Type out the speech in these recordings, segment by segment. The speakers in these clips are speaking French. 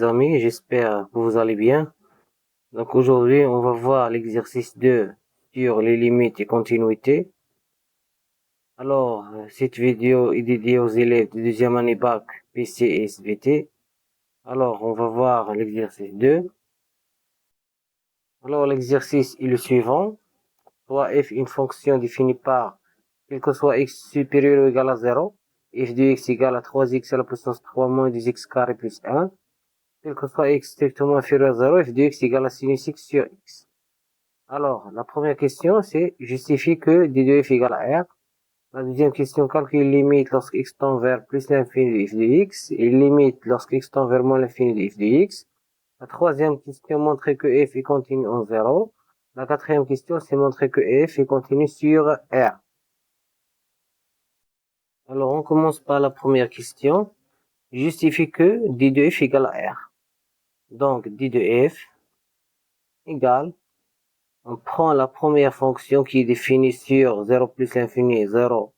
les amis, j'espère que vous allez bien. Donc aujourd'hui, on va voir l'exercice 2 sur les limites et continuités. Alors, cette vidéo est dédiée aux élèves de deuxième année bac PC et SVT. Alors, on va voir l'exercice 2. Alors, l'exercice est le suivant. Soit f une fonction définie par quel que soit x supérieur ou égal à 0, f de x égale à 3x à la puissance 3 moins 2x carré plus 1. Quel que soit x strictement inférieur à 0, f de x égale à sinus x sur x. Alors, la première question, c'est justifie que d de f égale à r. La deuxième question, calcule limite lorsque x tend vers plus l'infini de f de x, et limite lorsque x tend vers moins l'infini de f de x. La troisième question, montrer que f est continu en 0. La quatrième question, c'est montrer que f est continu sur R. Alors, on commence par la première question. Justifie que d de f égale à R. Donc, d de f égale, on prend la première fonction qui est définie sur 0 plus l'infini, 0,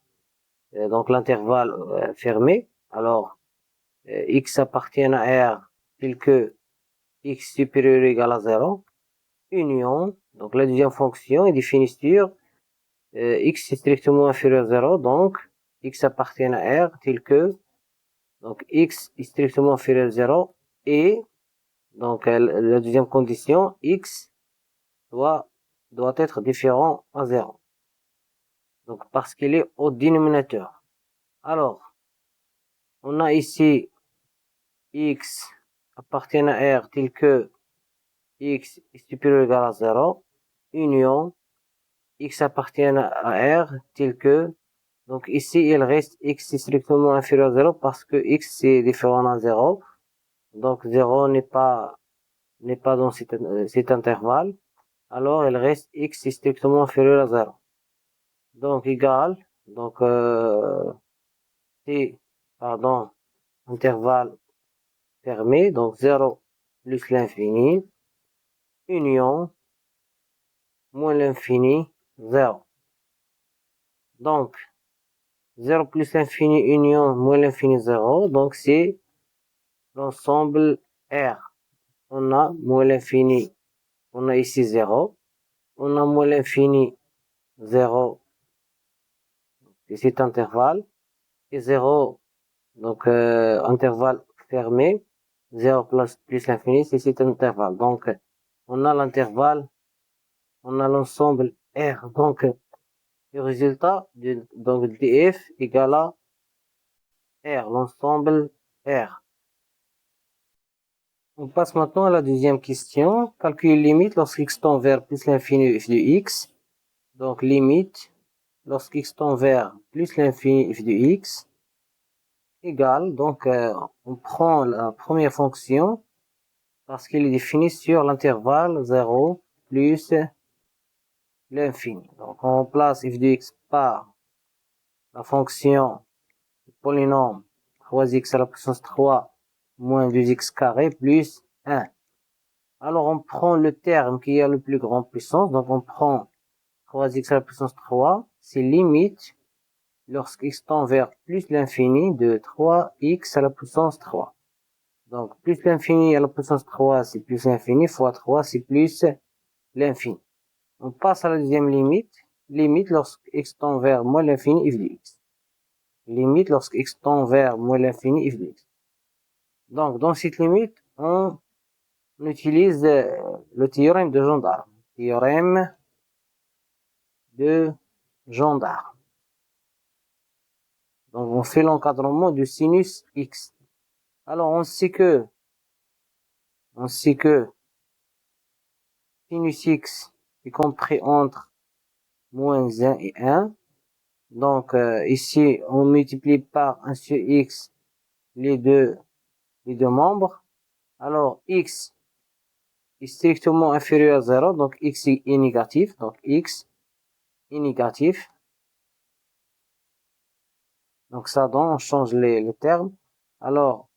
donc l'intervalle fermé. Alors, x appartient à R tel que x supérieur ou égal à 0, union, donc la deuxième fonction est définie sur x est strictement inférieur à 0, donc x appartient à R tel que, donc x est strictement inférieur à 0 et, donc la deuxième condition, x doit être différent à 0. Donc parce qu'il est au dénominateur. Alors, on a ici x appartient à R tel que x est supérieur ou égal à 0, union x appartient à R tel que, donc ici il reste x est strictement inférieur à 0 parce que x c'est différent à 0, donc 0 n'est pas dans cet intervalle, alors il reste x est strictement inférieur à 0. Donc égal, donc intervalle fermé, donc 0 plus l'infini, union, moins l'infini, 0. Donc, 0 plus l'infini, union, moins l'infini, 0. Donc, c'est l'ensemble R. On a moins l'infini, on a ici 0. On a moins l'infini, 0, c'est cet intervalle. Et 0, donc intervalle fermé, 0 plus l'infini, c'est cet intervalle. Donc, on a l'intervalle, on a l'ensemble R. Donc, le résultat donc df égale à R, l'ensemble R. On passe maintenant à la deuxième question. Calcule limite lorsque x tend vers plus l'infini f de x. Donc, limite lorsque x tend vers plus l'infini f de x égale, donc on prend la première fonction parce qu'elle est définie sur l'intervalle 0 plus l'infini. Donc on remplace f de x par la fonction polynôme 3x à la puissance 3 moins 2x carré plus 1. Alors on prend le terme qui a le plus grande puissance, donc on prend 3x à la puissance 3, c'est limite lorsque x tend vers plus l'infini de 3x à la puissance 3. Donc, plus l'infini à la puissance 3, c'est plus l'infini, fois 3, c'est plus l'infini. On passe à la deuxième limite. Limite lorsque x tend vers moins l'infini, f de x. Limite lorsque x tend vers moins l'infini, f de x. Donc, dans cette limite, on utilise le théorème de Gendarme. Théorème de Gendarme. Donc, on fait l'encadrement du sinus x. Alors, on sait que sinus x est compris entre moins 1 et 1. Donc, ici, on multiplie par 1 sur x les deux membres. Alors, x est strictement inférieur à 0, donc x est négatif. Donc, x est négatif. Donc, ça donne, on change les termes. Alors,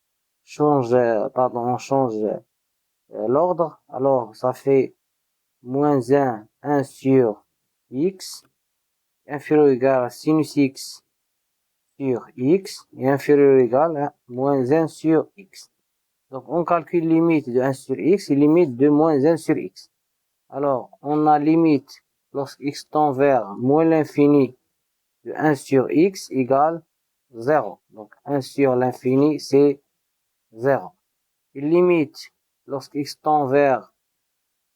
on change l'ordre. Alors, ça fait moins 1 sur x, inférieur ou égal à sinus x sur x, et inférieur ou égal à moins 1 sur x. Donc, on calcule limite de 1 sur x et limite de moins 1 sur x. Alors, on a limite lorsque x tend vers moins l'infini de 1 sur x égale 0. Donc, 1 sur l'infini, c'est 0. Et limite lorsque x tend vers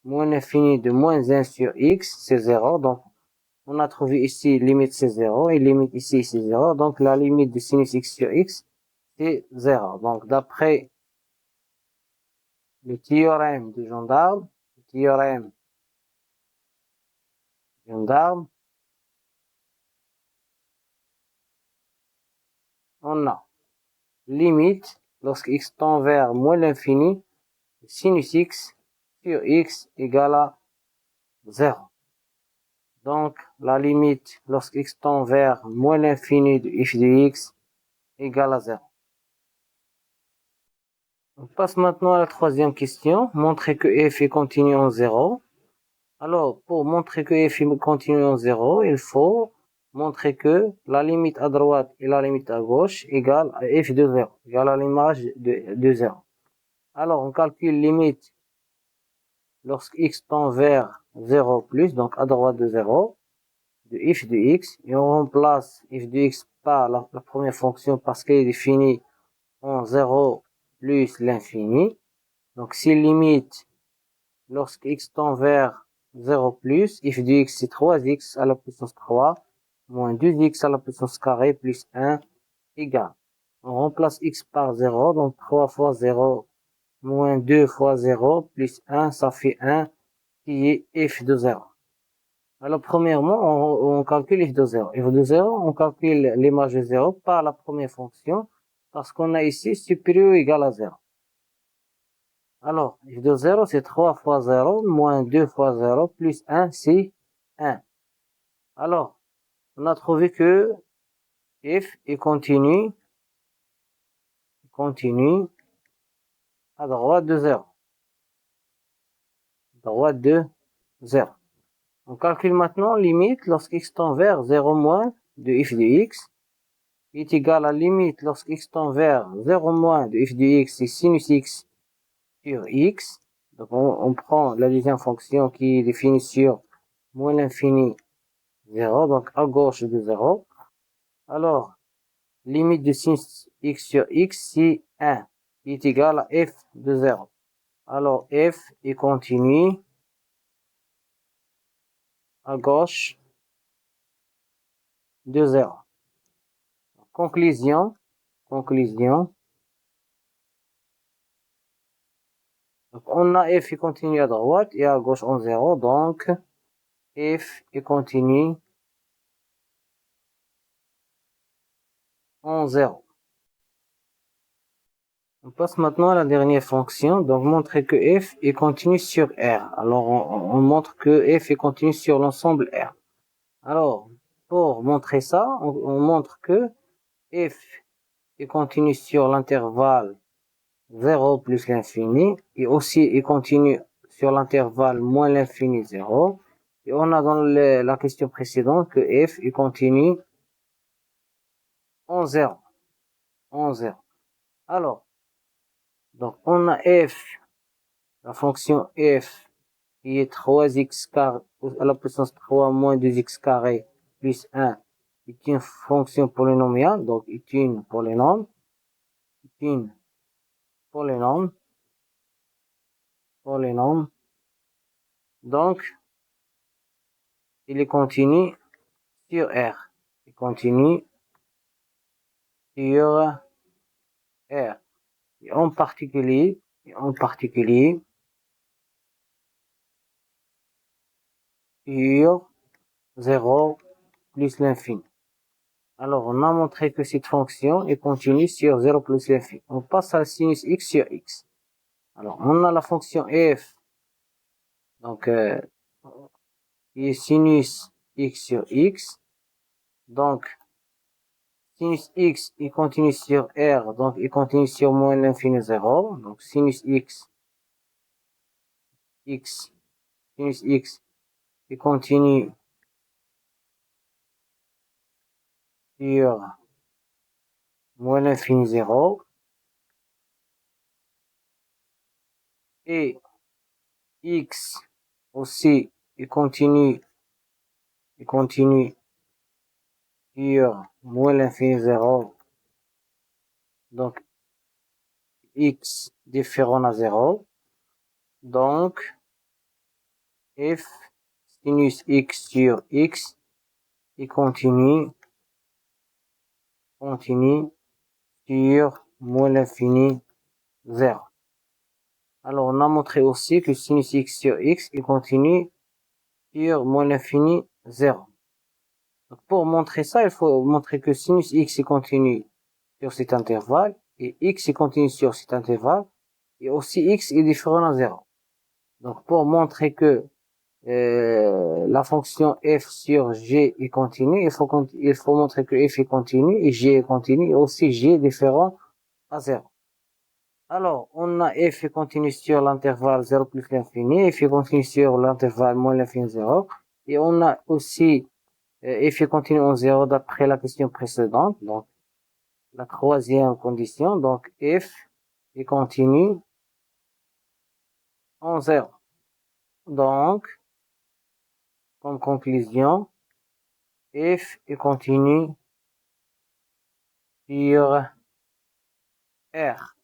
moins l'infini de moins 1 sur x, c'est 0. Donc, on a trouvé ici limite c'est 0 et limite ici c'est 0. Donc, la limite de sinus x sur x, c'est 0. Donc, d'après le théorème de Gendarme, on a limite lorsque x tend vers moins l'infini, sinus x sur x égale à 0. Donc, la limite lorsque x tend vers moins l'infini de f de x égale à 0. On passe maintenant à la troisième question. Montrer que f est continu en 0. Alors, pour montrer que f est continu en 0, il faut montrer que la limite à droite et la limite à gauche égale à f de 0, égale à l'image de 0. Alors, on calcule limite lorsque x tend vers 0 plus, donc à droite de 0, de f de x, et on remplace f de x par la première fonction parce qu'elle est définie en 0 plus l'infini. Donc, si limite lorsque x tend vers 0 plus, f de x c'est 3x à la puissance 3, moins 2x à la puissance carrée plus 1 égale. On remplace x par 0, donc 3 fois 0 moins 2 fois 0 plus 1, ça fait 1 qui est f de 0. Alors, premièrement, on calcule f de 0. f de 0, on calcule l'image de 0 par la première fonction, parce qu'on a ici supérieur ou égal à 0. Alors, f de 0, c'est 3 fois 0, moins 2 fois 0, plus 1, c'est 1. Alors, on a trouvé que f est continu à droite de 0. Droite de 0. On calcule maintenant limite lorsque x tend vers 0 moins de f de x est égal à limite lorsque x tend vers 0 moins de f de x, c'est sinus x sur x. Donc, on prend la deuxième fonction qui est définie sur moins l'infini 0, donc à gauche de 0. Alors, limite de sinus x sur x, c'est 1, qui est égal à f de 0. Alors, f est continu à gauche de 0. Conclusion. Donc, on a f est continu à droite et à gauche en 0. Donc, f est continu en 0. On passe maintenant à la dernière fonction. Donc, montrer que f est continu sur R. Alors, on montre que f est continu sur l'ensemble R. Alors, pour montrer ça, on montre que f est continu sur l'intervalle 0 plus l'infini et aussi est continu sur l'intervalle moins l'infini 0. Et on a dans la question précédente que f est continu en 0. Alors, donc on a f, la fonction f qui est 3x carré à la puissance 3 moins 2x carré plus 1 est une fonction polynomiale, donc est une polynôme. Donc, il est continu sur R. Il continue sur R. Et en particulier, sur 0 plus l'infini. Alors, on a montré que cette fonction est continue sur 0 plus l'infini. On passe à la sinus x sur x. Alors, on a la fonction f, donc, qui est sinus x sur x. Donc, sinus x, il continue sur R, donc il continue sur moins l'infini 0. Donc, sinus x, sinus x, il continue sur moins l'infini 0. et x aussi il continue sur moins l'infini 0, donc x différent à 0, donc f sinus x sur x il continue sur moins l'infini 0. Alors on a montré aussi que sinus x sur x il continue sur moins l'infini 0. Donc, pour montrer ça, il faut montrer que sinus x il continue sur cet intervalle et x il continue sur cet intervalle et aussi x est différent à 0. Donc pour montrer que la fonction f sur g est continue, il faut montrer que f est continue et g est continue et aussi g est différent à 0. Alors, on a f est continue sur l'intervalle 0 plus l'infini, f est continue sur l'intervalle moins l'infini 0, et on a aussi f est continue en 0 d'après la question précédente, donc la troisième condition, donc f est continue en 0. Donc, comme conclusion, f est continue sur R.